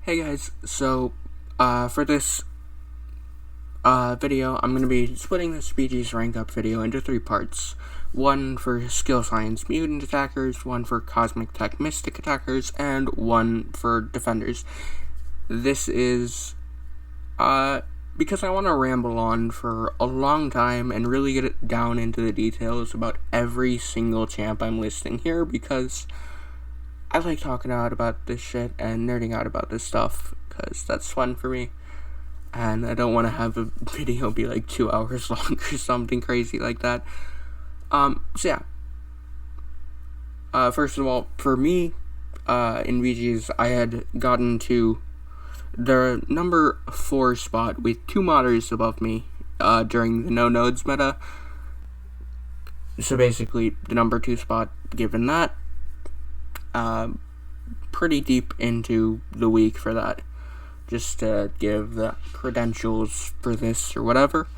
Hey guys, so for this video, I'm going to be splitting the species rank up video into 3 parts. One for skill science mutant attackers, one for cosmic tech mystic attackers, and one for defenders. This is because I want to ramble on for a long time and really get it down into the details about every single champ I'm listing here, because I like talking out about this shit and nerding out about this stuff, because that's fun for me. And I don't want to have a video be like 2 hours long or something crazy like that. First of all, for me, in VGs, I had gotten to the number 4 spot with 2 modders above me, during the no nodes meta. So basically, the number 2 spot given that. Pretty deep into the week for that, just to give the credentials for this or whatever.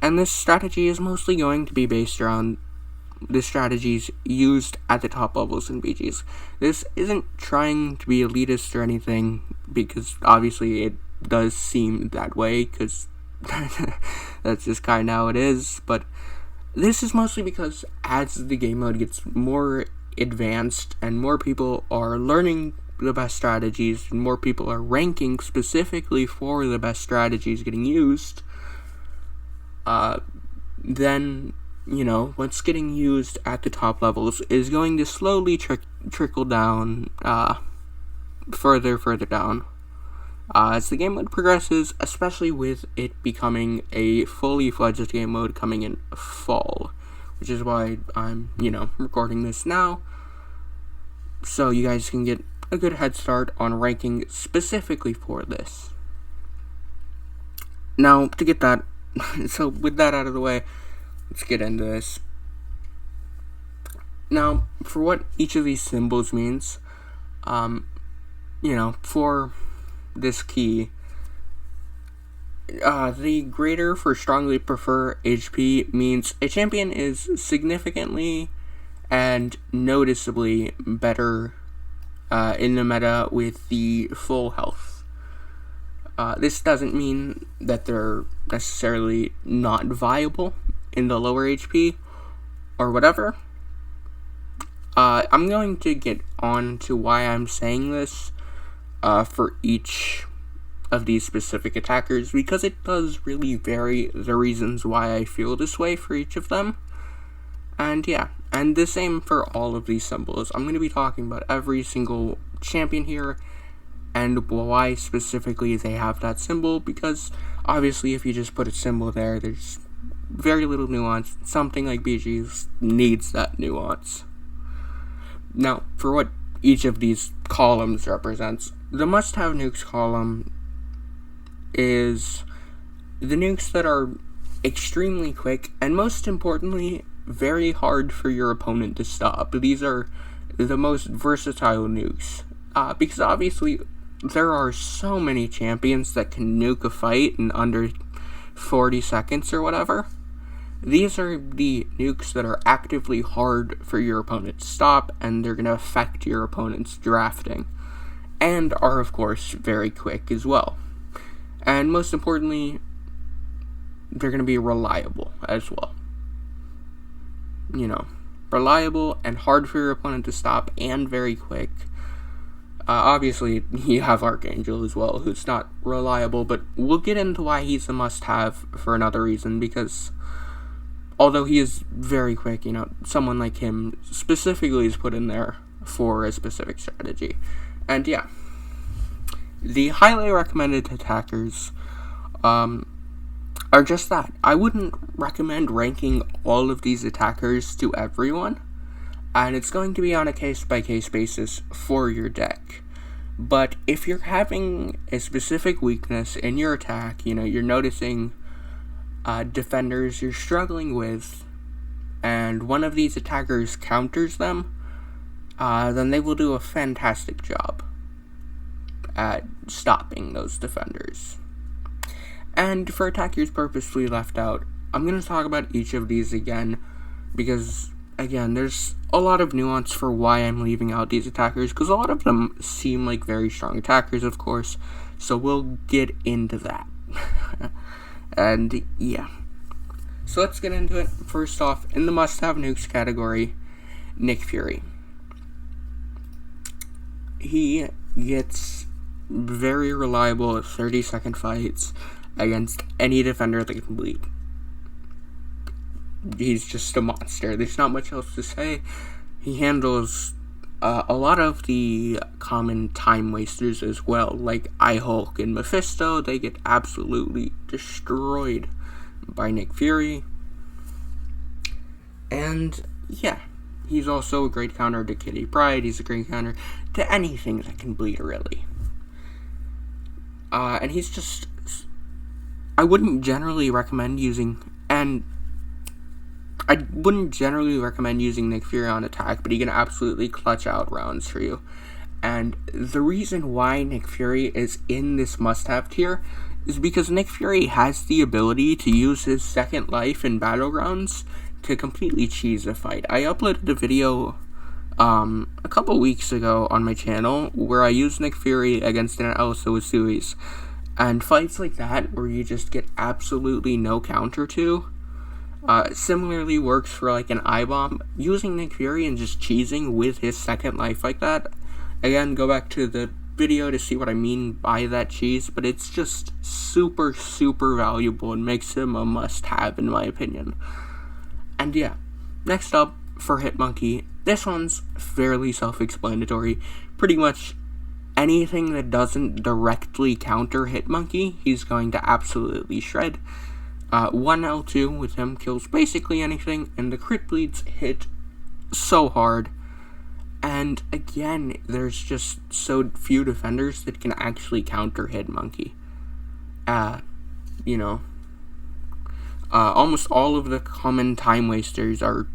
And this strategy is mostly going to be based around the strategies used at the top levels in BGs. This isn't trying to be elitist or anything, because obviously it does seem that way, because that's just kind of how it is, but this is mostly because as the game mode gets more advanced and more people are learning the best strategies and more people are ranking specifically for the best strategies getting used, then, you know, what's getting used at the top levels is going to slowly trickle down, further down, as the game mode progresses, especially with it becoming a fully fledged game mode coming in fall, which is why I'm, recording this now, so you guys can get a good head start on ranking specifically for this. Now, to get that, so with that out of the way, let's get into this. Now, for what each of these symbols means, for this key, the greater for strongly prefer HP means a champion is significantly and noticeably better in the meta with the full health. This doesn't mean that they're necessarily not viable in the lower HP or whatever. I'm going to get on to why I'm saying this for each of these specific attackers, because it does really vary the reasons why I feel this way for each of them. And and the same for all of these symbols. I'm going to be talking about every single champion here and why specifically they have that symbol, because obviously if you just put a symbol there, there's very little nuance. Something like BG's needs that nuance. Now, for what each of these columns represents, the must-have nukes column is the nukes that are extremely quick and, most importantly, very hard for your opponent to stop. These are the most versatile nukes, because obviously there are so many champions that can nuke a fight in under 40 seconds or whatever. These are the nukes that are actively hard for your opponent to stop, and they're going to affect your opponent's drafting, and are of course very quick as well. And most importantly, they're going to be reliable as well. Reliable and hard for your opponent to stop and very quick. Obviously, you have Archangel as well, who's not reliable, but we'll get into why he's a must-have for another reason, because although he is very quick, someone like him specifically is put in there for a specific strategy. And the highly recommended attackers, are just that. I wouldn't recommend ranking all of these attackers to everyone, and it's going to be on a case-by-case basis for your deck. But if you're having a specific weakness in your attack, you're noticing defenders you're struggling with, and one of these attackers counters them, then they will do a fantastic job at stopping those defenders. And for attackers purposefully left out, I'm going to talk about each of these again, because again, there's a lot of nuance for why I'm leaving out these attackers, because a lot of them seem like very strong attackers, of course, so we'll get into that. And yeah, so let's get into it. First off, in the must-have nukes category, Nick Fury. He gets very reliable 30-second fights against any defender that can bleed. He's just a monster. There's not much else to say. He handles a lot of the common time wasters as well, like I-Hulk and Mephisto. They get absolutely destroyed by Nick Fury. And yeah, he's also a great counter to Kitty Pryde. He's a great counter to anything that can bleed, really. And he's just... I wouldn't generally recommend using Nick Fury on attack, but he can absolutely clutch out rounds for you. And the reason why Nick Fury is in this must-have tier is because Nick Fury has the ability to use his second life in Battlegrounds to completely cheese a fight. I uploaded a video a couple weeks ago on my channel where I used Nick Fury against an Elsa with Suis, and fights like that where you just get absolutely no counter to similarly works for like an I-Bomb. Using Nick Fury and just cheesing with his second life like that, again, go back to the video to see what I mean by that cheese, but it's just super valuable and makes him a must-have in my opinion. And yeah, next up for Hitmonkey, this one's fairly self-explanatory. Pretty much anything that doesn't directly counter Hitmonkey, he's going to absolutely shred. 1 L2 with him kills basically anything, and the crit bleeds hit so hard. And again, there's just so few defenders that can actually counter Hitmonkey. Almost all of the common time wasters are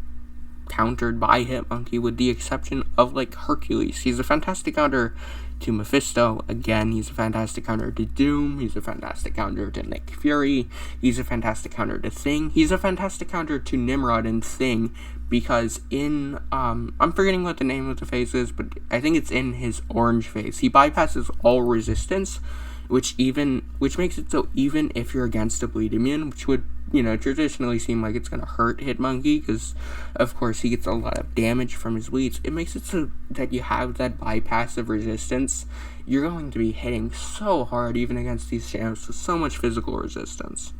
countered by Hitmonkey, with the exception of like Hercules. He's a fantastic counter to Mephisto. Again, he's a fantastic counter to Doom. He's a fantastic counter to Nick Fury. He's a fantastic counter to Thing. He's a fantastic counter to Nimrod and Thing, because in I'm forgetting what the name of the phase is, but I think it's in his orange phase, he bypasses all resistance, which makes it so even if you're against a bleed immune, which would traditionally seem like it's going to hurt Hitmonkey, because of course he gets a lot of damage from his bleeds, it makes it so that you have that bypass of resistance. You're going to be hitting so hard even against these champs with so much physical resistance.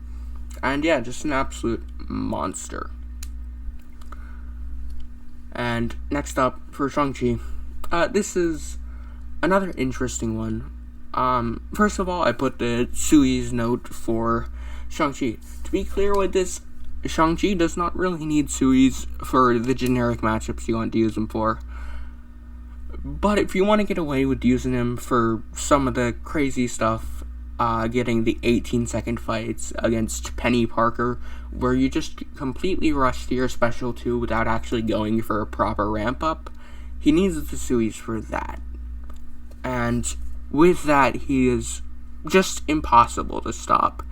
And yeah, just an absolute monster. And next up for Shang-Chi, this is another interesting one. First of all, I put the Suis note for Shang-Chi. To be clear with this, Shang-Chi does not really need Suis for the generic matchups you want to use him for. But if you want to get away with using him for some of the crazy stuff, getting the 18-second fights against Penny Parker, where you just completely rush to your special 2 without actually going for a proper ramp-up, he needs the Suis for that. And with that, he is just impossible to stop,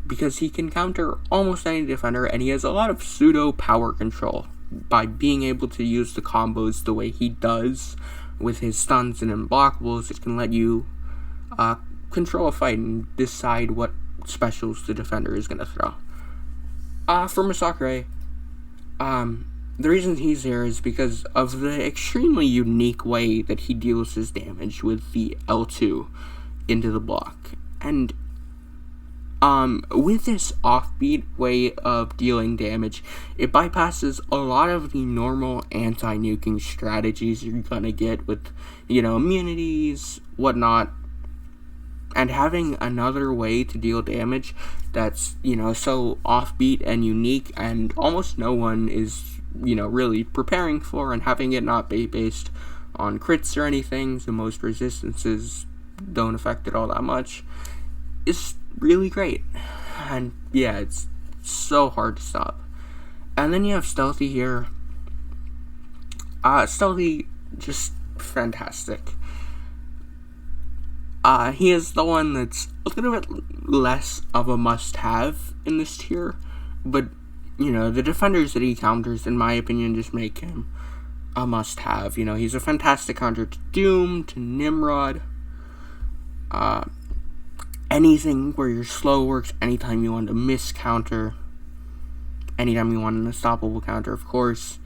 because he can counter almost any defender, and he has a lot of pseudo power control by being able to use the combos the way he does with his stuns and unblockables. It can let you control a fight and decide what specials the defender is going to throw. For Masakure, the reason he's here is because of the extremely unique way that he deals his damage with the L2 into the block. And with this offbeat way of dealing damage, it bypasses a lot of the normal anti-nuking strategies you're gonna get with, immunities, whatnot. And having another way to deal damage that's, so offbeat and unique, and almost no one is, really preparing for, and having it not be based on crits or anything, so most resistances don't affect it all that much, is really great. And yeah, it's so hard to stop. And then you have Stealthy here. Stealthy, just fantastic. He is the one that's a little bit less of a must-have in this tier, but the defenders that he counters, in my opinion, just make him a must-have. He's a fantastic counter to Doom, to Nimrod, anything where your slow works, anytime you want to miss counter, anytime you want an unstoppable counter, of course.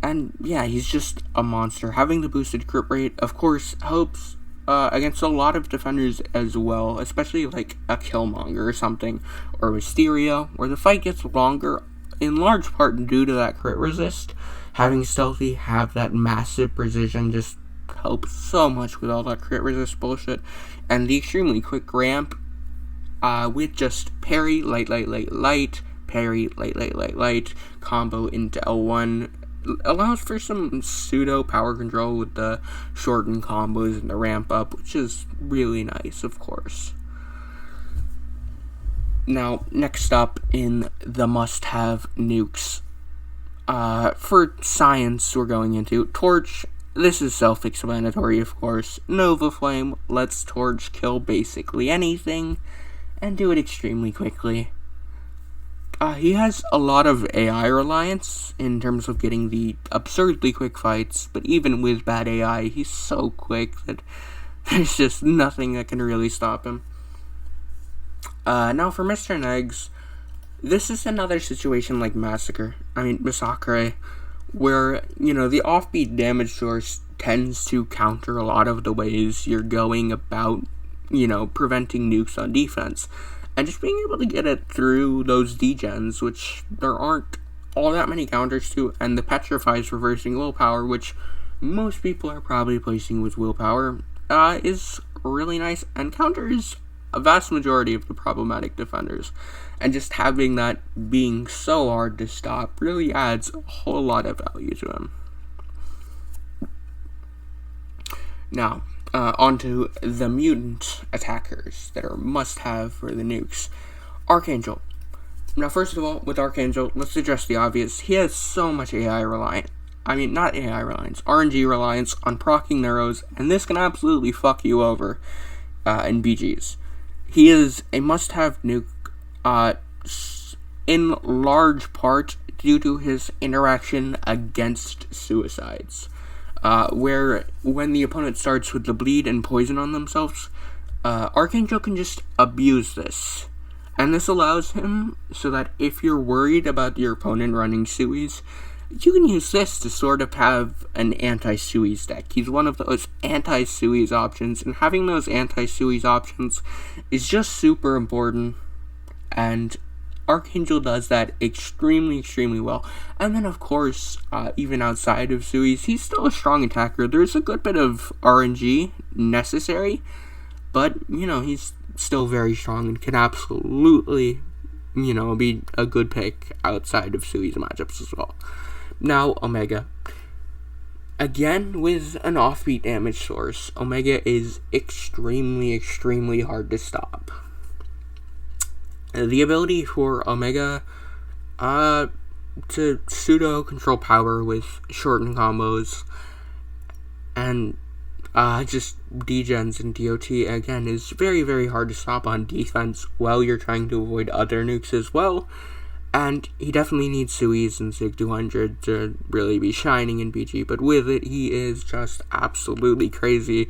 And yeah, he's just a monster. Having the boosted crit rate, of course, helps against a lot of defenders as well, especially like a Killmonger or something, or Mysterio, where the fight gets longer, in large part due to that crit resist. Having Stealthy have that massive precision just helps so much with all that crit resist bullshit. And the extremely quick ramp with just parry, light, parry, light, combo into L1, allows for some pseudo power control with the shortened combos and the ramp up, which is really nice, of course. Now, next up in the must-have nukes. For science, we're going into Torch. This is self-explanatory, of course. Nova Flame lets Torch kill basically anything, and do it extremely quickly. He has a lot of AI reliance in terms of getting the absurdly quick fights, but even with bad AI, he's so quick that there's just nothing that can really stop him. Now for Mr. Negs, this is another situation like Massacre, where, the offbeat damage source tends to counter a lot of the ways you're going about, preventing nukes on defense. And just being able to get it through those degens, which there aren't all that many counters to, and the Petrify's reversing willpower, which most people are probably placing with willpower, is really nice, and counters a vast majority of the problematic defenders. And just having that being so hard to stop really adds a whole lot of value to him. Now, onto the Mutant Attackers that are must-have for the nukes. Archangel. Now, first of all, with Archangel, let's address the obvious. He has so much RNG reliance on proccing arrows, and this can absolutely fuck you over in BGs. He is a must-have nuke, in large part due to his interaction against suicides. Where when the opponent starts with the bleed and poison on themselves, Archangel can just abuse this. And this allows him so that if you're worried about your opponent running Sui's, you can use this to sort of have an anti-Sui's deck. He's one of those anti-Sui's options, and having those anti-Sui's options is just super important, and Archangel does that extremely well. And then, of course, even outside of Sui's, he's still a strong attacker. There's a good bit of RNG necessary, but, he's still very strong and can absolutely, be a good pick outside of Sui's matchups as well. Now, Omega. Again, with an offbeat damage source, Omega is extremely hard to stop. The ability for Omega to pseudo control power with shortened combos and just degens and DOT again is very hard to stop on defense while you're trying to avoid other nukes as well. And he definitely needs Sui's and Sig 200 to really be shining in BG, but with it, he is just absolutely crazy.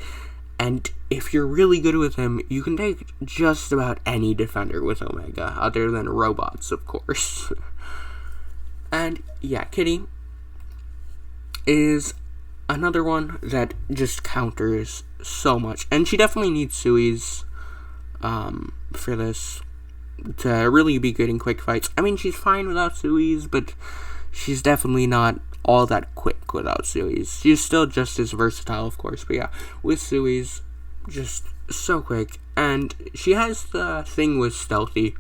And if you're really good with him, you can take just about any defender with Omega, other than robots, of course. And yeah, Kitty is another one that just counters so much. And she definitely needs Sui's for this to really be good in quick fights. She's fine without Sui's, but she's definitely not all that quick without Sui's. She's still just as versatile, of course, but yeah, with Sui's, just so quick. And she has the thing with Stealthy,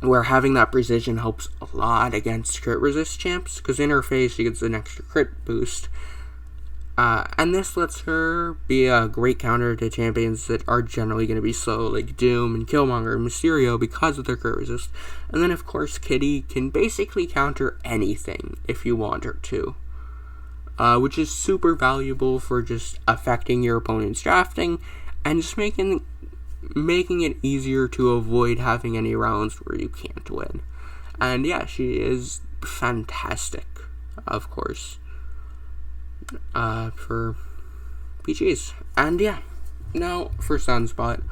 where having that precision helps a lot against crit resist champs, because in her phase she gets an extra crit boost. And this lets her be a great counter to champions that are generally going to be slow, like Doom and Killmonger and Mysterio, because of their crit resist. And then, of course, Kitty can basically counter anything if you want her to, which is super valuable for just affecting your opponent's drafting and just making making it easier to avoid having any rounds where you can't win. And yeah, she is fantastic, of course, for PGs. And yeah, now for Sunspot.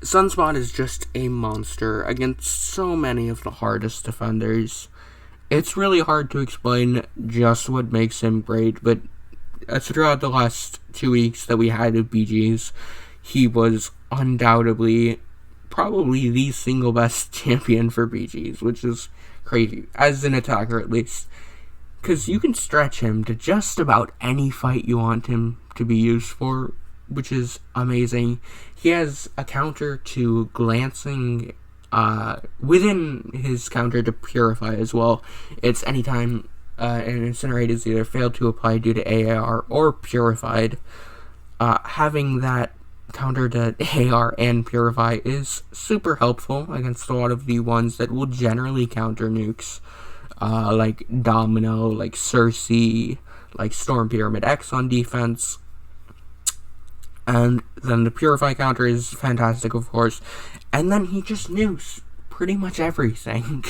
Sunspot is just a monster against so many of the hardest defenders. It's really hard to explain just what makes him great, but throughout the last 2 weeks that we had of BGs, he was undoubtedly probably the single best champion for BGs, which is crazy, as an attacker at least. Because you can stretch him to just about any fight you want him to be used for, which is amazing. He has a counter to glancing within his counter to Purify as well. It's anytime an Incinerate is either failed to apply due to AR or Purified. Having that counter to AR and Purify is super helpful against a lot of the ones that will generally counter nukes. Like Domino, like Cersei, like Storm Pyramid X on defense. And then the Purify counter is fantastic, of course. And then he just nukes pretty much everything.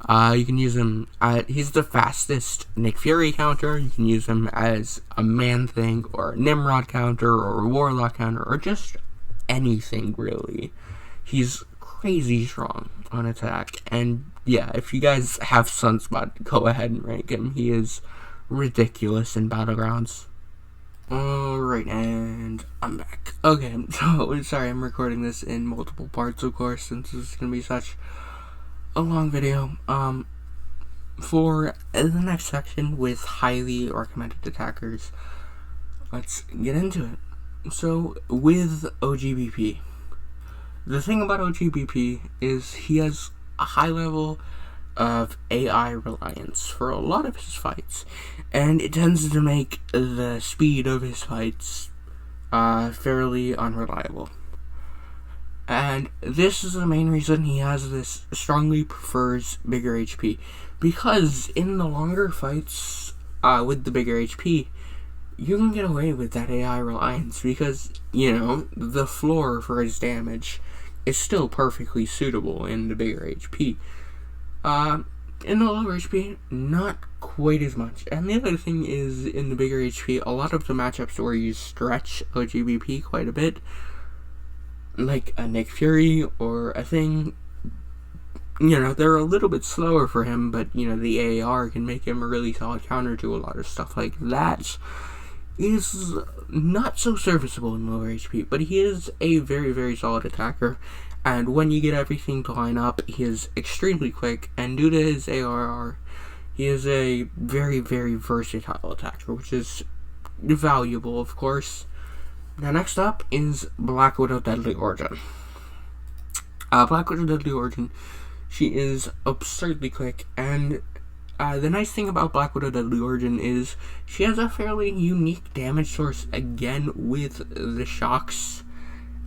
You can use him, he's the fastest Nick Fury counter. You can use him as a Man-Thing, or a Nimrod counter, or a Warlock counter, or just anything, really. He's crazy strong on attack. And yeah, if you guys have Sunspot, go ahead and rank him. He is ridiculous in Battlegrounds. Alright, and I'm back. Okay, so, sorry, I'm recording this in multiple parts, of course, since this is going to be such a long video. For the next section with highly recommended attackers, let's get into it. So, with OGBP, the thing about OGBP is he has a high level of AI reliance for a lot of his fights, and it tends to make the speed of his fights fairly unreliable. And this is the main reason he has this strongly prefers bigger HP, because in the longer fights with the bigger HP, you can get away with that AI reliance because, you know, the floor for his damage is still perfectly suitable in the bigger HP. In the lower HP, not quite as much. And the other thing is, in the bigger HP, a lot of the matchups where you stretch OGBP quite a bit, like a Nick Fury or a thing, you know, they're a little bit slower for him, but, you know, the AAR can make him a really solid counter to a lot of stuff like that. Is not so serviceable in lower HP, but he is a very, very solid attacker, and when you get everything to line up, he is extremely quick, and due to his ARR, he is a very, very versatile attacker, which is valuable, of course. Now, next up is Black Widow Deadly Origin. Black Widow Deadly Origin, she is absurdly quick, and the nice thing about Black Widow Deadly Origin is she has a fairly unique damage source, again, with the shocks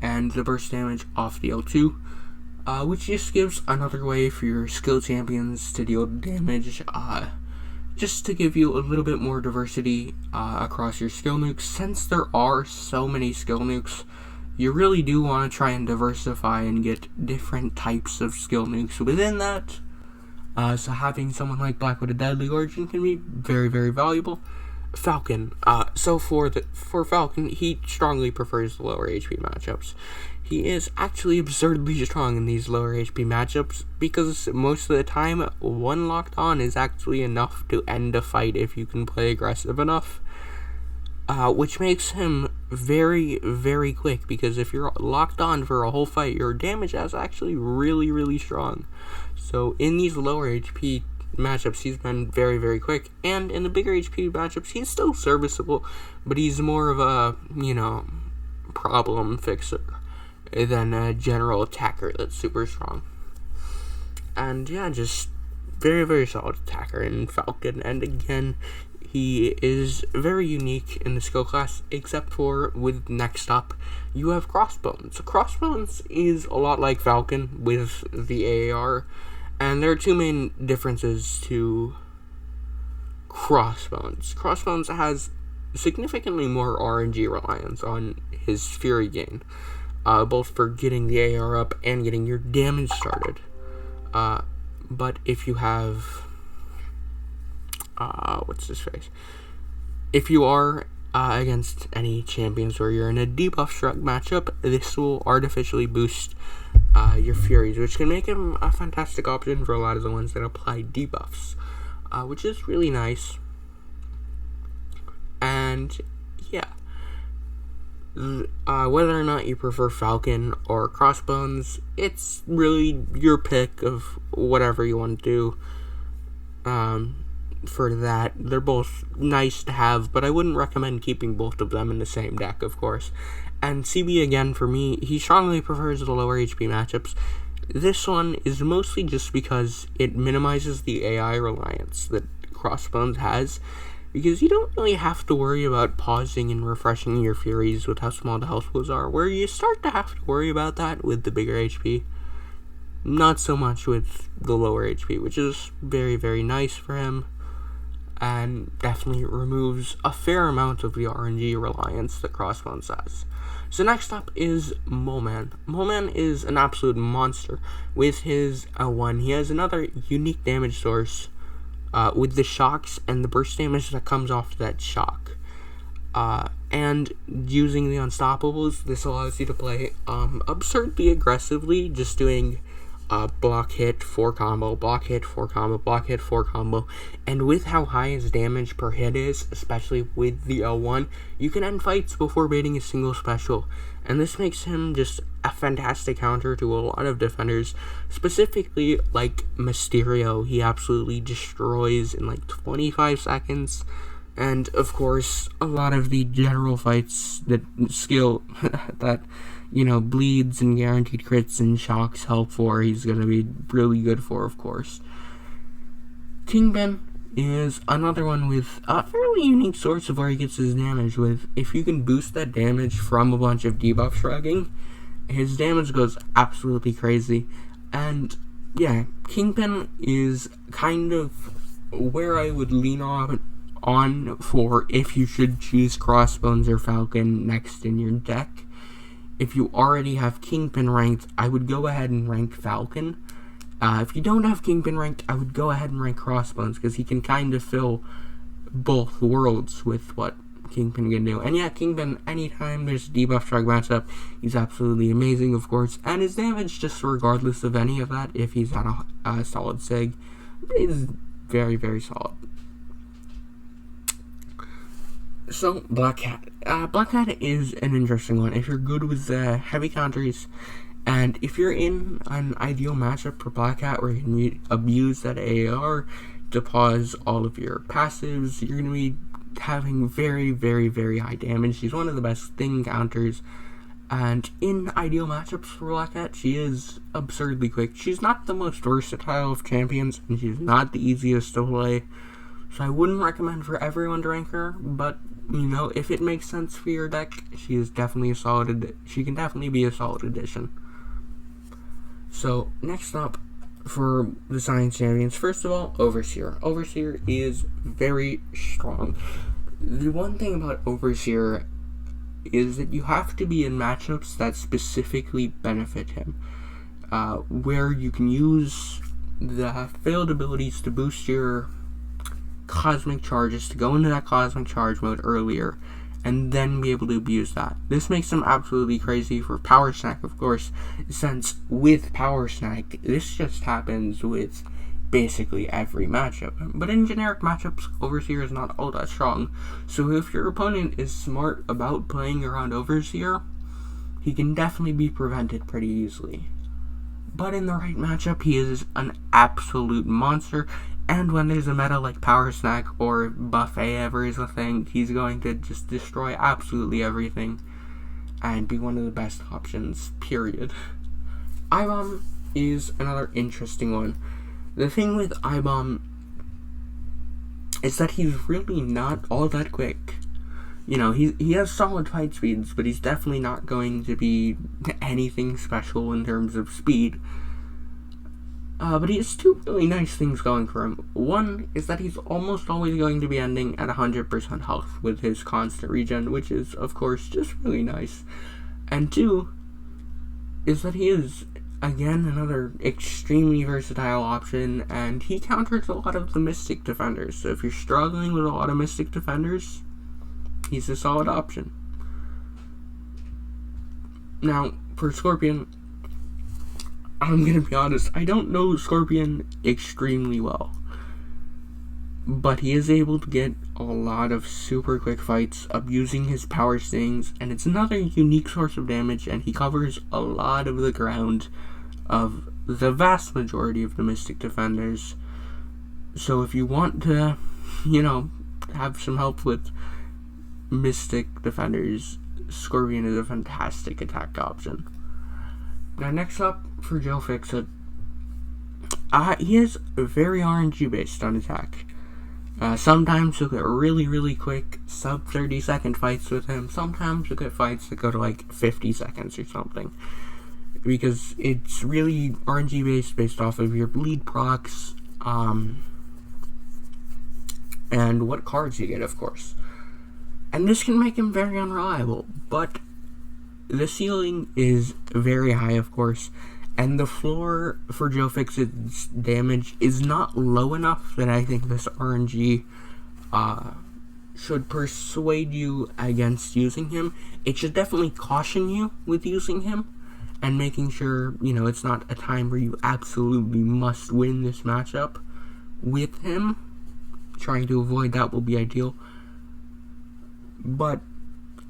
and the burst damage off the L2, which just gives another way for your skill champions to deal damage, just to give you a little bit more diversity across your skill nukes. Since there are so many skill nukes, you really do want to try and diversify and get different types of skill nukes within that. So having someone like Black Widow Deadly Origin can be very, very valuable. Falcon. So for Falcon, he strongly prefers the lower HP matchups. He is actually absurdly strong in these lower HP matchups because most of the time, one locked on is actually enough to end a fight if you can play aggressive enough. Which makes him very, very quick, because if you're locked on for a whole fight, your damage is actually really, really strong. So in these lower HP matchups, he's been very, very quick, and in the bigger HP matchups, he's still serviceable, but he's more of a, you know, problem fixer than a general attacker that's super strong. And yeah, just very, very solid attacker in Falcon, and again, he is very unique in the skill class, except for with next up, you have Crossbones. Crossbones is a lot like Falcon with the AAR, and there are two main differences to Crossbones. Crossbones has significantly more RNG reliance on his Fury gain, both for getting the AR up and getting your damage started. But if you have, what's his face? If you are against any champions where you're in a debuff shrug matchup, this will artificially boost your Furies, which can make him a fantastic option for a lot of the ones that apply debuffs, which is really nice. And yeah, whether or not you prefer Falcon or Crossbones, it's really your pick of whatever you want to do. For that, they're both nice to have, but I wouldn't recommend keeping both of them in the same deck, of course. And CB, again, for me, he strongly prefers the lower HP matchups. This one is mostly just because it minimizes the AI reliance that Crossbones has, because you don't really have to worry about pausing and refreshing your Furies with how small the health pools are, where you start to have to worry about that with the bigger HP. Not so much with the lower HP, which is very, very nice for him, and definitely removes a fair amount of the RNG reliance that Crossbones has. So next up is Moman. Moman is an absolute monster. With his L1, he has another unique damage source with the shocks and the burst damage that comes off that shock. And using the Unstoppables, this allows you to play absurdly aggressively, just doing block hit, 4 combo, block hit, 4 combo, block hit, 4 combo. And with how high his damage per hit is, especially with the L1, you can end fights before baiting a single special. And this makes him just a fantastic counter to a lot of defenders, specifically like Mysterio. He absolutely destroys in like 25 seconds. And of course, a lot of the general fights that skill that, bleeds and guaranteed crits and shocks help for, he's going to be really good for, of course. Kingpin is another one with a fairly unique source of where he gets his damage with. If you can boost that damage from a bunch of debuff shrugging, his damage goes absolutely crazy. And yeah, Kingpin is kind of where I would lean on for if you should choose Crossbones or Falcon next in your deck. If you already have Kingpin ranked, I would go ahead and rank Falcon. If you don't have Kingpin ranked, I would go ahead and rank Crossbones, because he can kind of fill both worlds with what Kingpin can do. And yeah, Kingpin, anytime there's a debuff shrug matchup, he's absolutely amazing, of course. And his damage, just regardless of any of that, if he's at a solid sig, is very, very solid. So, Black Cat. Black Cat is an interesting one. If you're good with heavy counters, and if you're in an ideal matchup for Black Cat where you can abuse that AR to pause all of your passives, you're going to be having very, very, very high damage. She's one of the best thing counters, and in ideal matchups for Black Cat, she is absurdly quick. She's not the most versatile of champions, and she's not the easiest to play, so I wouldn't recommend for everyone to rank her, but if it makes sense for your deck, she is definitely she can definitely be a solid addition. So, next up for the Science Champions, first of all, Overseer. Overseer is very strong. The one thing about Overseer is that you have to be in matchups that specifically benefit him, where you can use the failed abilities to boost your cosmic charges, to go into that cosmic charge mode earlier and then be able to abuse that. This makes them absolutely crazy for Power Snack, of course, since with Power Snack, this just happens with basically every matchup. But in generic matchups, Overseer is not all that strong, so if your opponent is smart about playing around Overseer, he can definitely be prevented pretty easily. But in the right matchup, he is an absolute monster. And when there's a meta like Power Snack or Buffet ever is a thing, he's going to just destroy absolutely everything and be one of the best options, period. I-Bomb is another interesting one. The thing with I-Bomb is that he's really not all that quick. He has solid fight speeds, but he's definitely not going to be anything special in terms of speed. But he has two really nice things going for him. One is that he's almost always going to be ending at 100% health with his constant regen, which is, of course, just really nice. And two is that he is, again, another extremely versatile option, and he counters a lot of the Mystic Defenders. So if you're struggling with a lot of Mystic Defenders, he's a solid option. Now, for Scorpion, I'm gonna be honest, I don't know Scorpion extremely well, but he is able to get a lot of super quick fights abusing his power stings, and it's another unique source of damage, and he covers a lot of the ground of the vast majority of the Mystic Defenders. So if you want to, have some help with Mystic Defenders, Scorpion is a fantastic attack option. Now, next up for Joe Fixit, he is very RNG based on attack. Sometimes you'll get really, really quick sub 30-second fights with him. Sometimes you'll get fights that go to like 50 seconds or something, because it's really RNG based off of your bleed procs, and what cards you get, of course. And this can make him very unreliable, but the ceiling is very high, of course, and the floor for Joe Fixit's damage is not low enough that I think this RNG should persuade you against using him. It should definitely caution you with using him, and making sure, it's not a time where you absolutely must win this matchup with him. Trying to avoid that will be ideal. But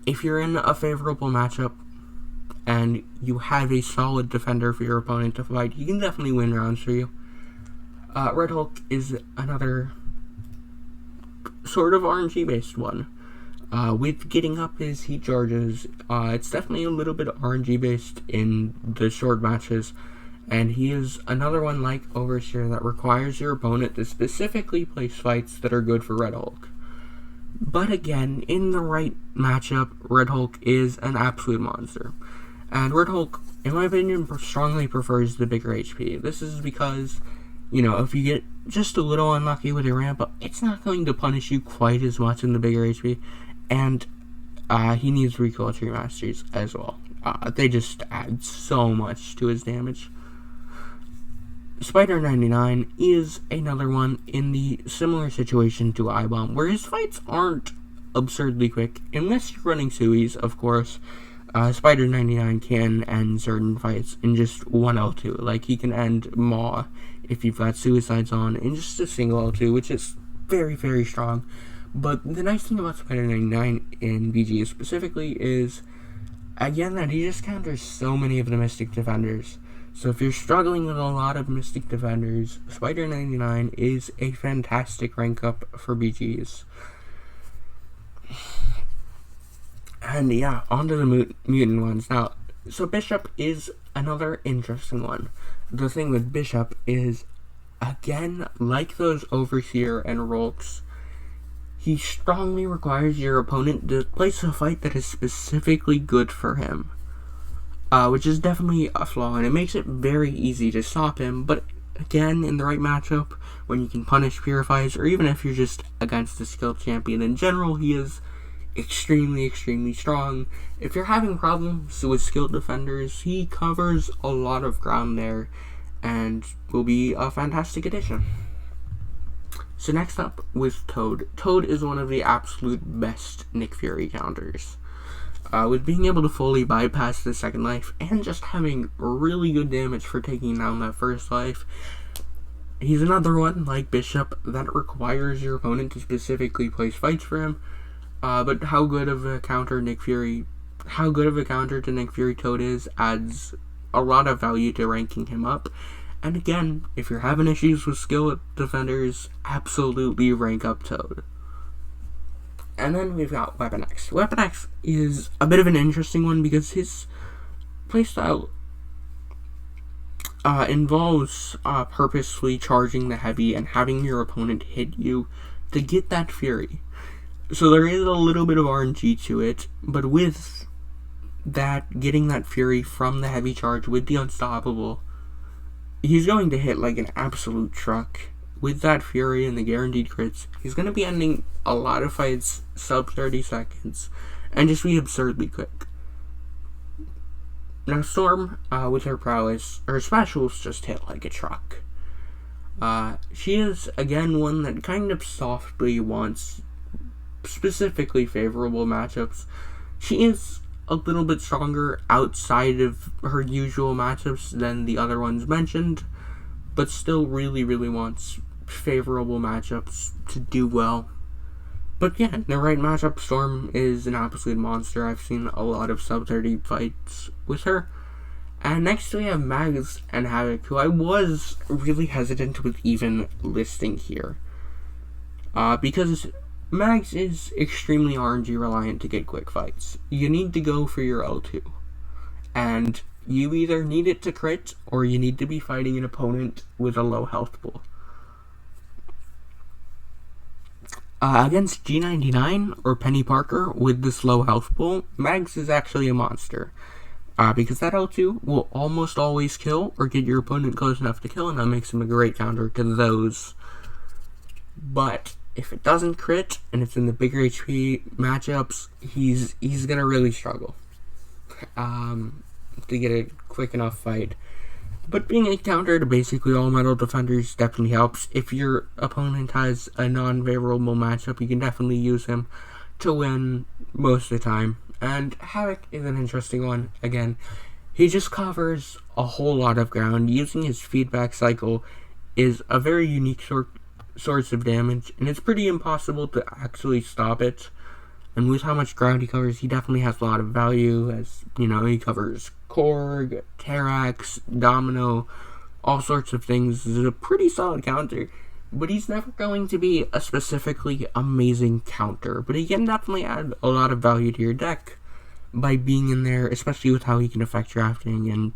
if you're in a favorable matchup and you have a solid defender for your opponent to fight, you can definitely win rounds for you. Red Hulk is another sort of RNG based one. With getting up his heat charges, it's definitely a little bit RNG based in the short matches, and he is another one like Overseer that requires your opponent to specifically place fights that are good for Red Hulk. But again, in the right matchup, Red Hulk is an absolute monster. And Red Hulk, in my opinion, strongly prefers the bigger HP. This is because, if you get just a little unlucky with your ramp up, it's not going to punish you quite as much in the bigger HP. And he needs recoil tree masters as well. They just add so much to his damage. Spider 99 is another one in the similar situation to I-Bomb, where his fights aren't absurdly quick. Unless you're running Sui's, of course, Spider 99 can end certain fights in just one L2. Like, he can end Maw if you've got Suicides on in just a single L2, which is very, very strong. But the nice thing about Spider 99 in VG specifically is, again, that he just counters so many of the Mystic Defenders. So if you're struggling with a lot of Mystic Defenders, Spider 99 is a fantastic rank up for BGs. And yeah, on to the mutant ones. Now, so Bishop is another interesting one. The thing with Bishop is, again, like those Overseer and Rolks, he strongly requires your opponent to place a fight that is specifically good for him. Which is definitely a flaw, and it makes it very easy to stop him. But again, in the right matchup, when you can punish Purifies, or even if you're just against a skilled champion in general, he is extremely, extremely strong. If you're having problems with skilled defenders, he covers a lot of ground there, and will be a fantastic addition. So next up with Toad. Toad is one of the absolute best Nick Fury counters. With being able to fully bypass the second life and just having really good damage for taking down that first life, he's another one, like Bishop, that requires your opponent to specifically place fights for him. But how good of a counter to Nick Fury Toad is adds a lot of value to ranking him up. And again, if you're having issues with skill defenders, absolutely rank up Toad. And then we've got Weapon X. Weapon X is a bit of an interesting one because his playstyle involves purposefully charging the heavy and having your opponent hit you to get that Fury. So there is a little bit of RNG to it, but with that, getting that Fury from the heavy charge with the Unstoppable he's going to hit like an absolute truck. With that Fury and the guaranteed crits, he's going to be ending a lot of fights sub 30 seconds and just be absurdly quick. Now Storm, with her prowess, her specials just hit like a truck. She is, again, one that kind of softly wants specifically favorable matchups. She is a little bit stronger outside of her usual matchups than the other ones mentioned, but still really, really wants favorable matchups to do well. But yeah, in the right matchup, Storm is an absolute monster. I've seen a lot of sub 30 fights with her. And next we have Mags and Havoc, who I was really hesitant with even listing here. Because Mags is extremely RNG reliant to get quick fights. You need to go for your L2. And you either need it to crit, or you need to be fighting an opponent with a low health pool. Against G99 or Penny Parker with this low health pool, Mags is actually a monster. Because that L2 will almost always kill or get your opponent close enough to kill, and that makes him a great counter to those. But if it doesn't crit and it's in the bigger HP matchups, he's gonna really struggle to get a quick enough fight. But being a counter to basically all metal defenders definitely helps. If your opponent has a non-favorable matchup, you can definitely use him to win most of the time. And Havoc is an interesting one. Again, he just covers a whole lot of ground. Using his feedback cycle is a very unique source of damage, and it's pretty impossible to actually stop it. And with how much ground he covers, he definitely has a lot of value, as, you know, he covers Korg, Terrax, Domino, all sorts of things. This is a pretty solid counter, but he's never going to be a specifically amazing counter. But he can definitely add a lot of value to your deck by being in there, especially with how he can affect drafting. And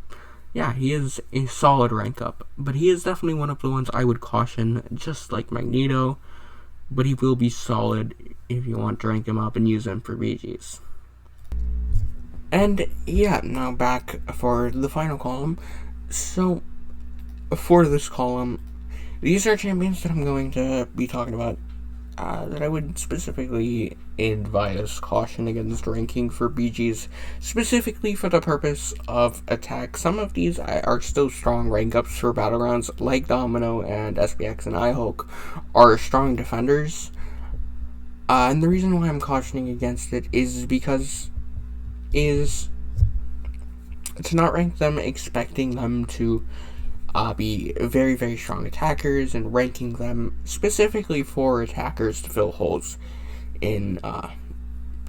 yeah, he is a solid rank up, but he is definitely one of the ones I would caution, just like Magneto. But he will be solid if you want to rank him up and use him for BGs. And yeah, now back for the final column. So, for this column, these are champions that I'm going to be talking about that I would specifically advise caution against ranking for BGs, specifically for the purpose of attack. Some of these are still strong rank ups for Battlegrounds, like Domino and SPX and iHulk are strong defenders. And the reason why I'm cautioning against it is because to not rank them expecting them to be very, very strong attackers, and ranking them specifically for attackers to fill holes in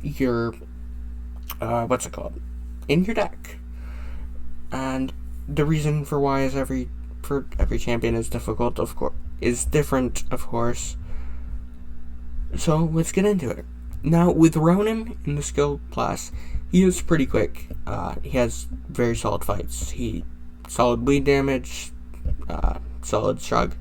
your in your deck. And the reason for why is every champion is difficult, is different, of course. So let's get into it. Now, with Ronin in the skill class, he is pretty quick. He has very solid fights. Solid bleed damage, solid shrug.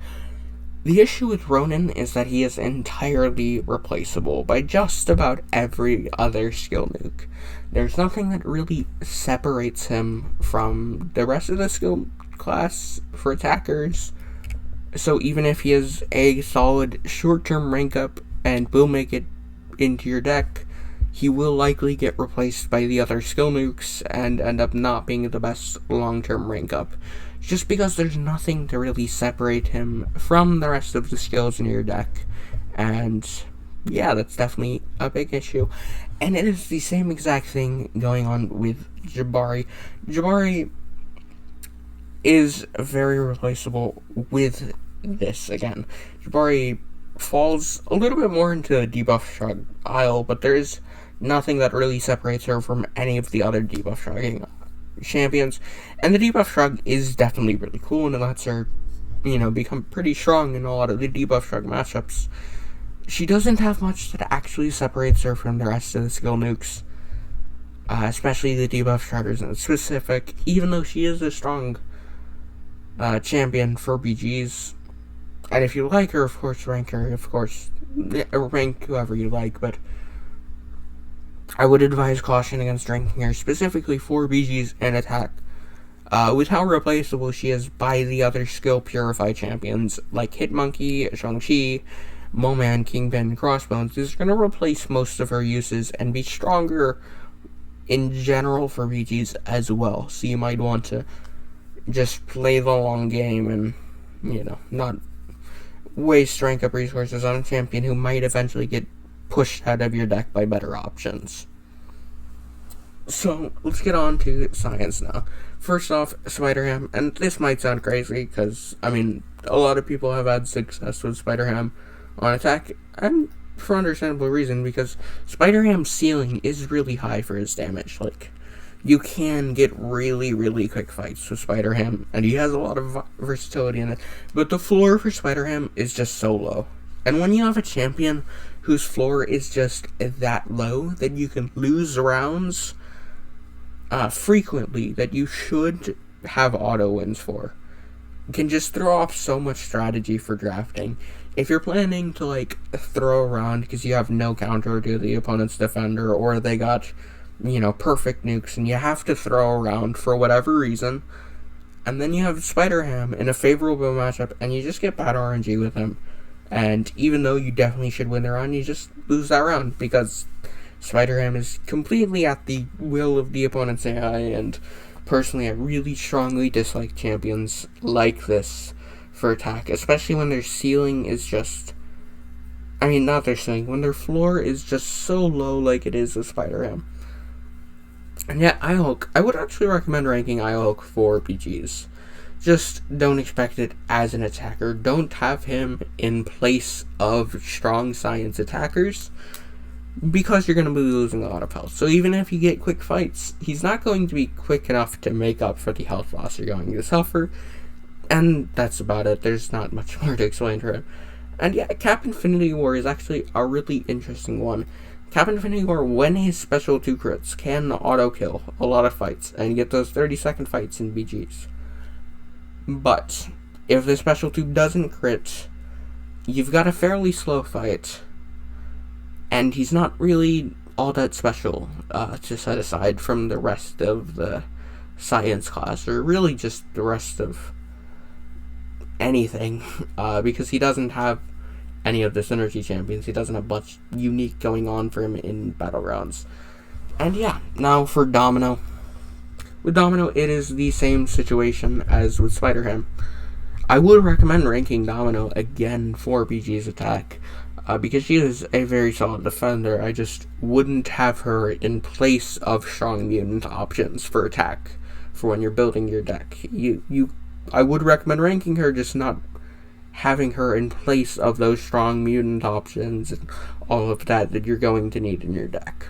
The issue with Ronin is that he is entirely replaceable by just about every other skill nuke. There's nothing that really separates him from the rest of the skill class for attackers. So even if he is a solid short-term rank up and will make it into your deck, he will likely get replaced by the other skill nukes and end up not being the best long-term rank up, just because there's nothing to really separate him from the rest of the skills in your deck. And yeah, that's definitely a big issue. And it is the same exact thing going on with Jabari. Jabari is very replaceable with this again. Jabari falls a little bit more into the debuff shrug aisle, but there's nothing that really separates her from any of the other debuff shrugging champions. And the debuff shrug is definitely really cool, and it lets her, become pretty strong in a lot of the debuff shrug matchups. She doesn't have much that actually separates her from the rest of the skill nukes, especially the debuff shruggers in specific, even though she is a strong champion for BGs. And if you like her, of course, rank her, rank whoever you like, but I would advise caution against ranking her specifically for BGs and attack. with how replaceable she is by the other skill Purify champions, like Hitmonkey, Shang-Chi, Moman, Kingpin, Crossbones, is going to replace most of her uses and be stronger in general for BGs as well. So you might want to just play the long game and, not waste rank up resources on a champion who might eventually get pushed out of your deck by better options. So, let's get on to science now. First off, Spider-Ham, and this might sound crazy, because, a lot of people have had success with Spider-Ham on attack, and for understandable reason, because Spider-Ham's ceiling is really high for his damage. Like, you can get really, really quick fights with Spider-Ham, and he has a lot of versatility in it, but the floor for Spider-Ham is just so low. And when you have a champion whose floor is just that low, that you can lose rounds frequently, that you should have auto wins for, can just throw off so much strategy for drafting. If you're planning to throw around because you have no counter to the opponent's defender, or they got perfect nukes and you have to throw around for whatever reason, and then you have Spider-Ham in a favorable matchup and you just get bad RNG with him, and even though you definitely should win the round, you just lose that round because Spider-Ham is completely at the will of the opponent's AI. And personally, I really strongly dislike champions like this for attack, especially when their ceiling is just, not their ceiling, when their floor is just so low like it is with Spider-Ham. And yeah, Eye-Hulk, I would actually recommend ranking Eye-Hulk for PGs. Just don't expect it as an attacker. Don't have him in place of strong science attackers, because you're going to be losing a lot of health. So even if you get quick fights, he's not going to be quick enough to make up for the health loss you're going to suffer. And that's about it. There's not much more to explain to him. And yeah, Cap Infinity War is actually a really interesting one. Cap Infinity War, when his special 2 crits, can auto-kill a lot of fights and get those 30-second fights in BGs. But if the special 2 doesn't crit, you've got a fairly slow fight, and he's not really all that special to set aside from the rest of the science class, or really just the rest of anything, because he doesn't have any of the synergy champions. He doesn't have much unique going on for him in Battlegrounds. And yeah, now for Domino. With Domino, it is the same situation as with Spider-Ham. I would recommend ranking Domino again for BG's attack, because she is a very solid defender. I just wouldn't have her in place of strong mutant options for attack for when you're building your deck. I would recommend ranking her, just not having her in place of those strong mutant options and all of that you're going to need in your deck.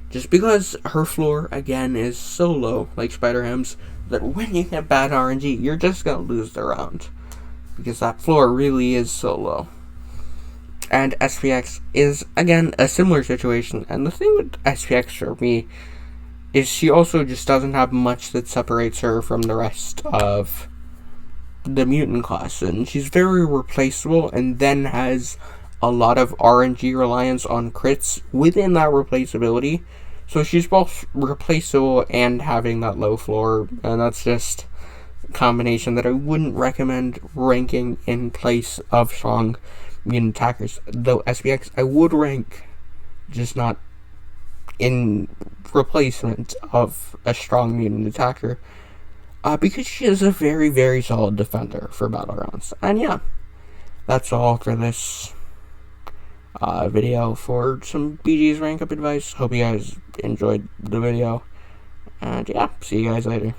Just because her floor, again, is so low, like Spider-Ham's, that when you get bad RNG, you're just going to lose the round, because that floor really is so low. And SPX is, again, a similar situation, and the thing with SPX for me is she also just doesn't have much that separates her from the rest of the mutant class, and she's very replaceable, and then has a lot of RNG reliance on crits within that replaceability. So she's both replaceable and having that low floor, and that's just a combination that I wouldn't recommend ranking in place of strong mutant attackers. Though SPX I would rank, just not in replacement of a strong mutant attacker, because she is a very, very solid defender for Battlegrounds. And yeah, that's all for this video for some BG's rank up advice. Hope you guys enjoyed the video, and yeah, see you guys later.